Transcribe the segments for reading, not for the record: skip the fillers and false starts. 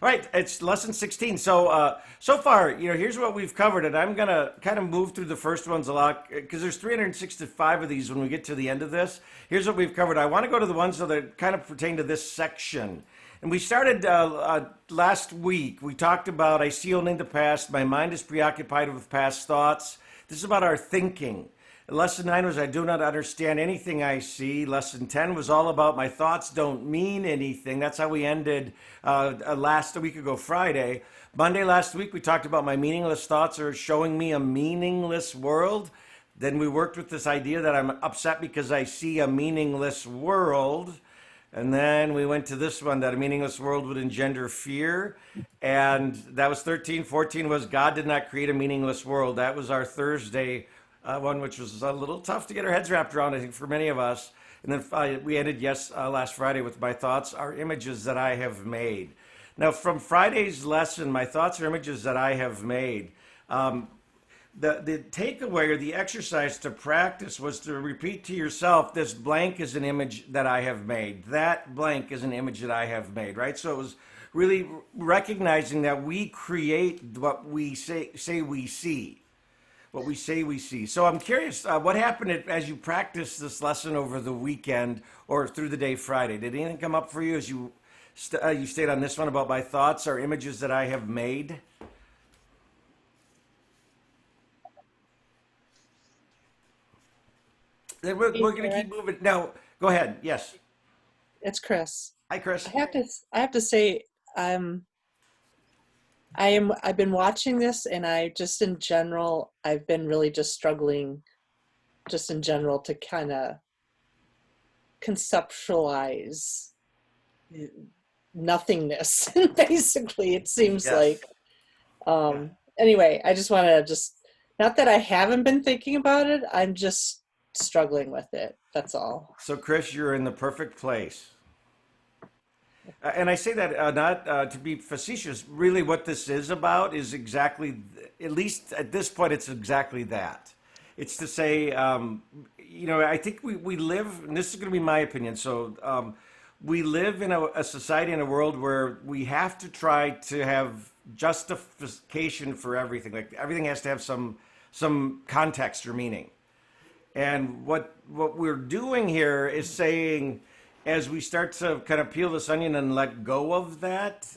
All right, it's lesson 16. So far, here's what we've covered, and I'm gonna kind of move through the first ones a lot because there's 365 of these when we get to the end of this. Here's what we've covered. I want to go to the ones that kind of pertain to this section. And we started last week. We talked about I see only the past. My mind is preoccupied with past thoughts. This is about our thinking. Lesson 9 was I do not understand anything I see. Lesson 10 was all about my thoughts don't mean anything. That's how we ended last a week ago, Friday. Monday last week, we talked about my meaningless thoughts are showing me a meaningless world. Then we worked with this idea that I'm upset because I see a meaningless world. And then we went to this one that a meaningless world would engender fear. And that was 13. 14 was God did not create a meaningless world. That was our Thursday one, which was a little tough to get our heads wrapped around, I think, for many of us. And then we ended, last Friday with my thoughts are images that I have made. Now, from Friday's lesson, my thoughts are images that I have made. The takeaway or the exercise to practice was to repeat to yourself, this blank is an image that I have made. That blank is an image that I have made, right? So it was really recognizing that we create what we say we see. What we say we see. So I'm curious, what happened as you practiced this lesson over the weekend or through the day Friday? Did anything come up for you as you stayed on this one about my thoughts are images that I have made? Then we're Hey, going to keep Derek. moving. Now, go ahead. Yes. It's Chris. Hi, Chris. I have to say, um, I've been watching this, and I just in general, I've been really just struggling, just in general, to kind of conceptualize nothingness. Basically, it seems Yes. like. Anyway, I just want to just, not that I haven't been thinking about it, I'm just struggling with it. That's all. So, Chris, you're in the perfect place. And I say that not to be facetious. Really, what this is about is exactly, at least at this point, it's exactly that. It's to say, I think we live, and this is going to be my opinion. We live in a society and a world where we have to try to have justification for everything. Like everything has to have some context or meaning. And what we're doing here is saying, as we start to kind of peel this onion and let go of that,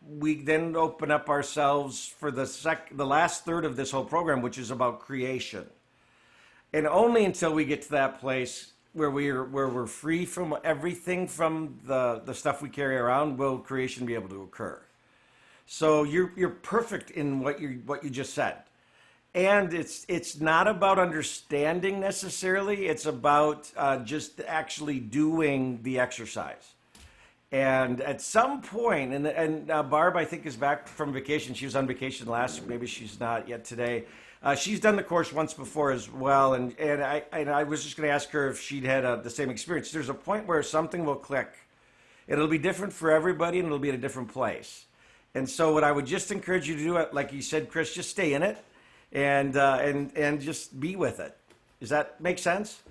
we then open up ourselves for the last third of this whole program, which is about creation. And only until we get to that place where we're free from everything from the stuff we carry around will creation be able to occur. So you're perfect in what you just said. And it's not about understanding necessarily. It's about just actually doing the exercise. And at some point, and Barb, I think, is back from vacation. She was on vacation last week. Maybe she's not yet today. She's done the course once before as well. And I was just going to ask her if she'd had the same experience. There's a point where something will click. It'll be different for everybody, and it'll be at a different place. And so, what I would just encourage you to do, like you said, Chris, just stay in it and just be with it. Does that make sense?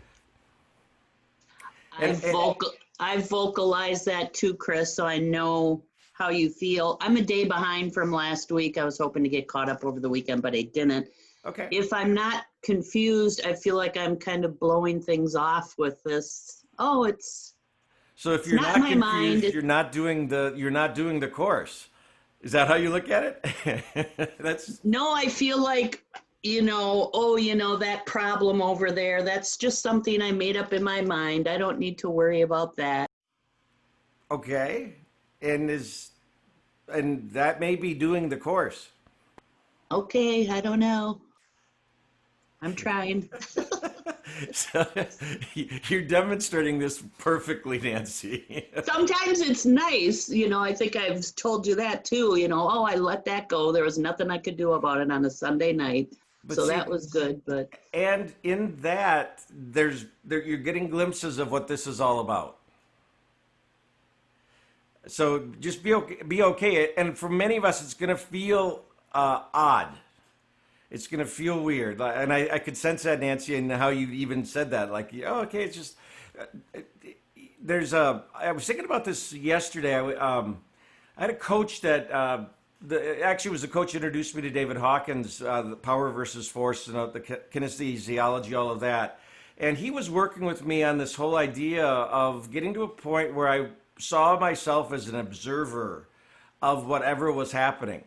I've vocal I've vocalized that too, Chris, so I know how you feel. I'm a day behind from last week. I was hoping to get caught up over the weekend, but I didn't. Okay. If I'm not confused, I feel like I'm kind of blowing things off with this. Oh, So if it's you're not not my mind. confused, you're not doing the course. Is that how you look at it? That's No, I feel like, that problem over there, that's just something I made up in my mind. I don't need to worry about that. okay. And that may be doing the course. Okay, I don't know. I'm trying. So you're demonstrating this perfectly, Nancy. Sometimes it's nice, I think I've told you that too, oh, I let that go. There was nothing I could do about it on a Sunday night. But So see, that was good, but and in that, you're getting glimpses of what this is all about. So just be okay. And for many of us, it's going to feel odd. It's going to feel weird. And I could sense that, Nancy, and how you even said that. Like, oh, okay, it's just, I was thinking about this yesterday. I had a coach that actually was the coach who introduced me to David Hawkins, the power versus force, and the kinesiology, all of that. And he was working with me on this whole idea of getting to a point where I saw myself as an observer of whatever was happening.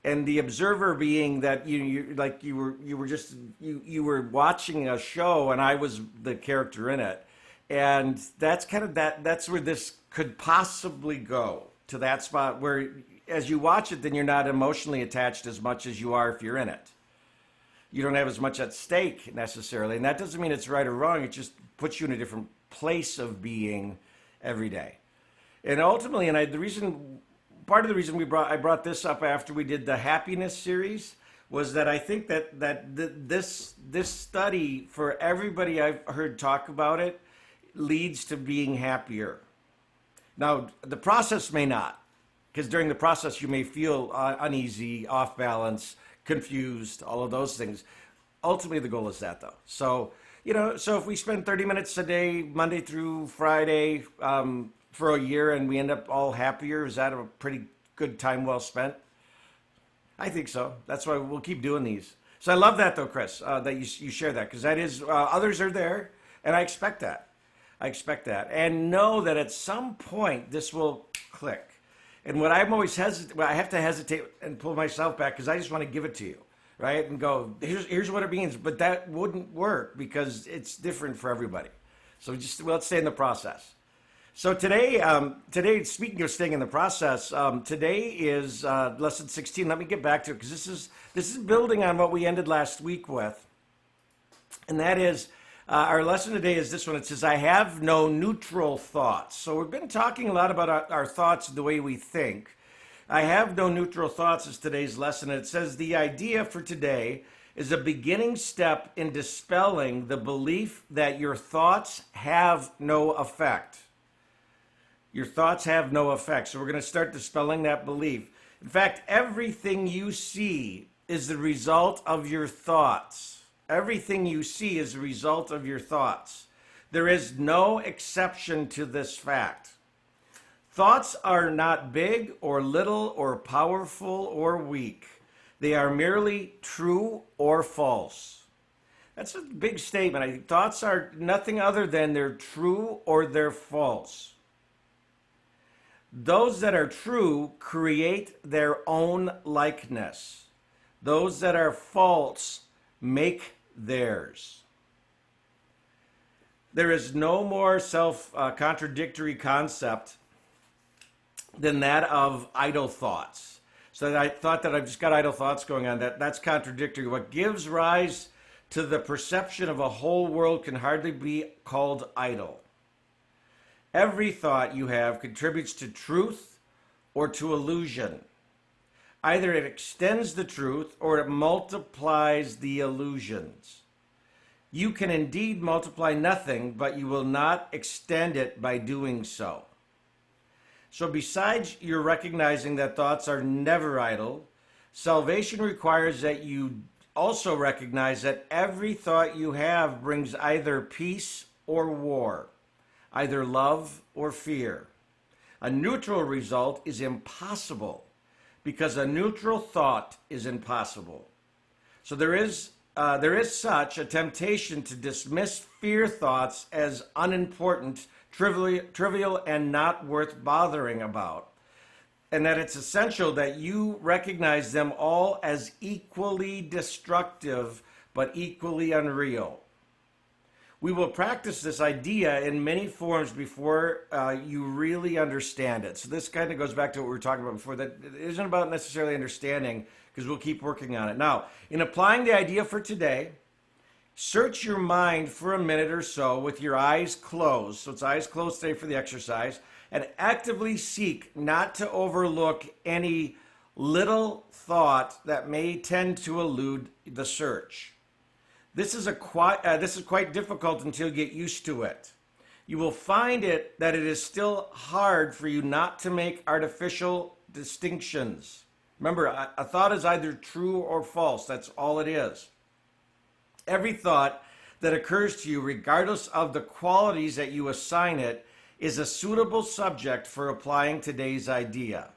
And the observer being that you were watching a show and I was the character in it. And that's where this could possibly go, to that spot where as you watch it, then you're not emotionally attached as much as you are if you're in it. You don't have as much at stake necessarily. And that doesn't mean it's right or wrong. It just puts you in a different place of being every day. And ultimately, part of the reason I brought this up after we did the happiness series was that I think that this study, for everybody I've heard talk about it, leads to being happier. Now, the process may not, because during the process you may feel uneasy, off balance, confused, all of those things. Ultimately, the goal is that, though. So, so if we spend 30 minutes a day, Monday through Friday, for a year, and we end up all happier, is that a pretty good time well spent? I think so. That's why we'll keep doing these. So I love that, though, Chris, that you share that, because that is, others are there, and I expect that. And know that at some point this will click. And what I'm always I have to hesitate and pull myself back because I just want to give it to you, right? And go, here's what it means. But that wouldn't work because it's different for everybody. So let's stay in the process. So today, speaking of staying in the process, today is lesson 16. Let me get back to it because this is building on what we ended last week with, and that is. Our lesson today is this one. It says, I have no neutral thoughts. So we've been talking a lot about our thoughts, the way we think. I have no neutral thoughts is today's lesson. It says the idea for today is a beginning step in dispelling the belief that your thoughts have no effect. Your thoughts have no effect. So we're going to start dispelling that belief. In fact, everything you see is the result of your thoughts. Everything you see is a result of your thoughts. There is no exception to this fact. Thoughts are not big or little or powerful or weak. They are merely true or false. That's a big statement. I think thoughts are nothing other than they're true or they're false. Those that are true create their own likeness. Those that are false make theirs. There is no more self-contradictory concept than that of idle thoughts. So I thought that I've just got idle thoughts going on. That's contradictory. What gives rise to the perception of a whole world can hardly be called idle. Every thought you have contributes to truth or to illusion. Either it extends the truth or it multiplies the illusions. You can indeed multiply nothing, but you will not extend it by doing so. So besides your recognizing that thoughts are never idle, salvation requires that you also recognize that every thought you have brings either peace or war, either love or fear. A neutral result is impossible, because a neutral thought is impossible. So there is such a temptation to dismiss fear thoughts as unimportant, trivial, and not worth bothering about. And that it's essential that you recognize them all as equally destructive, but equally unreal. We will practice this idea in many forms before you really understand it. So this kind of goes back to what we were talking about before, that it isn't about necessarily understanding, because we'll keep working on it. Now, in applying the idea for today, search your mind for a minute or so with your eyes closed. So it's eyes closed today for the exercise, and actively seek not to overlook any little thought that may tend to elude the search. This is quite difficult until you get used to it. You will find that it is still hard for you not to make artificial distinctions. Remember, a thought is either true or false. That's all it is. Every thought that occurs to you, regardless of the qualities that you assign it, is a suitable subject for applying today's idea.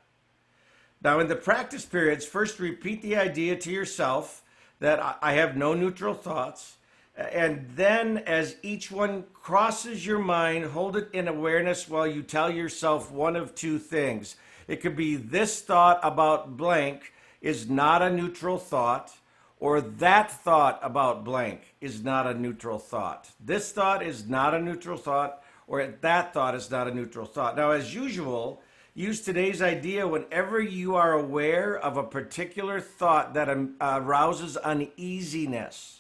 Now, in the practice periods, first repeat the idea to yourself that I have no neutral thoughts. And then, as each one crosses your mind, hold it in awareness while you tell yourself one of two things. It could be this thought about blank is not a neutral thought, or that thought about blank is not a neutral thought. This thought is not a neutral thought, or that thought is not a neutral thought. Now, as usual, use today's idea whenever you are aware of a particular thought that arouses uneasiness.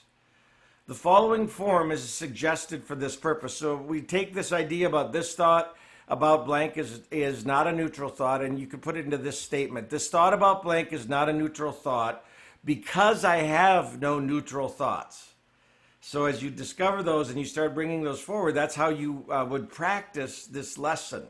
The following form is suggested for this purpose. So we take this idea about this thought about blank is not a neutral thought, and you can put it into this statement. This thought about blank is not a neutral thought because I have no neutral thoughts. So as you discover those and you start bringing those forward, that's how you would practice this lesson.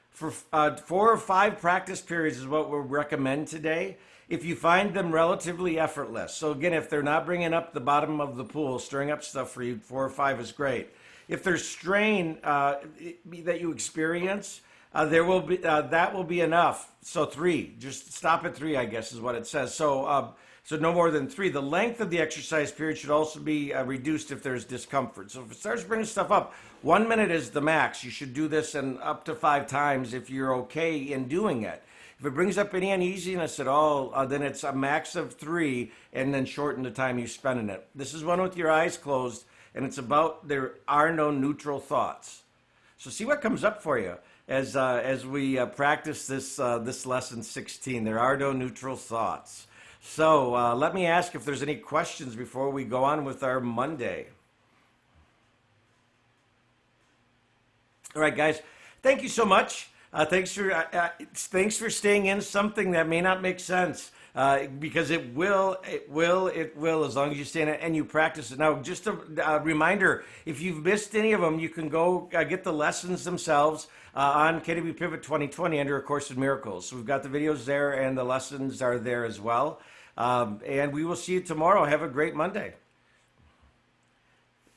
For 4 or 5 practice periods is what we'll recommend today. If you find them relatively effortless. So again, if they're not bringing up the bottom of the pool, stirring up stuff for you, 4 or 5 is great. If there's strain that you experience, there will be that will be enough. So 3, just stop at 3, I guess is what it says. So so no more than 3. The length of the exercise period should also be reduced if there's discomfort. So if it starts bringing stuff up, 1 minute is the max. You should do this and up to 5 times if you're okay in doing it. If it brings up any uneasiness at all, then it's a max of 3 and then shorten the time you spend in it. This is one with your eyes closed, and it's about there are no neutral thoughts. So see what comes up for you as we practice this lesson 16. There are no neutral thoughts. So let me ask if there's any questions before we go on with our Monday. All right, guys, thank you so much. Thanks for staying in something that may not make sense because it will as long as you stay in it and you practice it. Now, just a reminder, if you've missed any of them, you can go get the lessons themselves on KW Pivot 2020 under A Course in Miracles. So we've got the videos there and the lessons are there as well. And we will see you tomorrow. Have a great Monday.